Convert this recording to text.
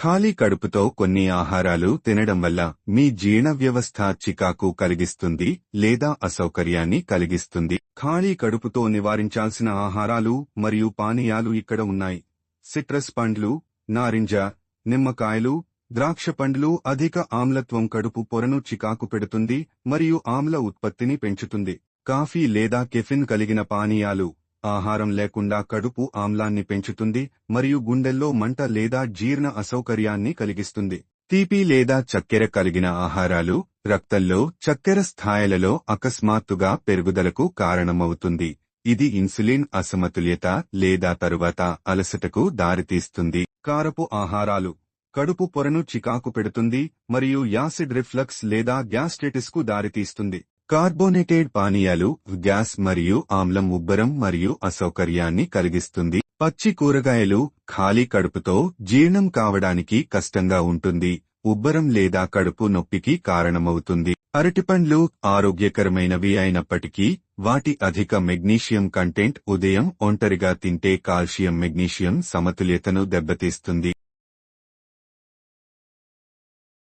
ఖాళీ కడుపుతో కొన్ని ఆహారాలు తినడం వల్ల మీ జీర్ణ వ్యవస్థ చికాకు కలిగిస్తుంది లేదా అసౌకర్యాన్ని కలిగిస్తుంది. ఖాళీ కడుపుతో నివారించాల్సిన ఆహారాలు మరియు పానీయాలు ఇక్కడ ఉన్నాయి. సిట్రస్ పండ్లు, నారింజ, నిమ్మకాయలు, ద్రాక్ష పండ్లు అధిక ఆమ్లత్వం కడుపు పొరను చికాకు పెడుతుంది మరియు ఆమ్ల ఉత్పత్తిని పెంచుతుంది. కాఫీ లేదా కెఫిన్ కలిగిన పానీయాలు ఆహారం లేకుండా కడుపు ఆమ్లాన్ని పెంచుతుంది మరియు గుండెల్లో మంట లేదా జీర్ణ అసౌకర్యాన్ని కలిగిస్తుంది. తీపి లేదా చక్కెర కలిగిన ఆహారాలు రక్తంలో చక్కెర స్థాయిలలో అకస్మాత్తుగా పెరుగుదలకు కారణమవుతుంది. ఇది ఇన్సులిన్ అసమతుల్యత లేదా తరువాత అలసటకు దారితీస్తుంది. కారపు ఆహారాలు కడుపు పొరను చికాకు పెడుతుంది మరియు యాసిడ్ రిఫ్లక్స్ లేదా గ్యాస్ట్రైటిస్కు దారితీస్తుంది. కార్బోనేటెడ్ పానీయాలు గ్యాస్ మరియు ఆమ్లం ఉబ్బరం మరియు అసౌకర్యాన్ని కలిగిస్తుంది. పచ్చి కూరగాయలు ఖాళీ కడుపుతో జీర్ణం కావడానికి కష్టంగా ఉంటుంది, ఉబ్బరం లేదా కడుపు నొప్పికి కారణమవుతుంది. అరటిపండ్లు ఆరోగ్యకరమైనవి అయినప్పటికీ వాటి అధిక మెగ్నీషియం కంటెంట్ ఉదయం ఒంటరిగా తింటే కాల్షియం మెగ్నీషియం సమతుల్యతను దెబ్బతీస్తుంది.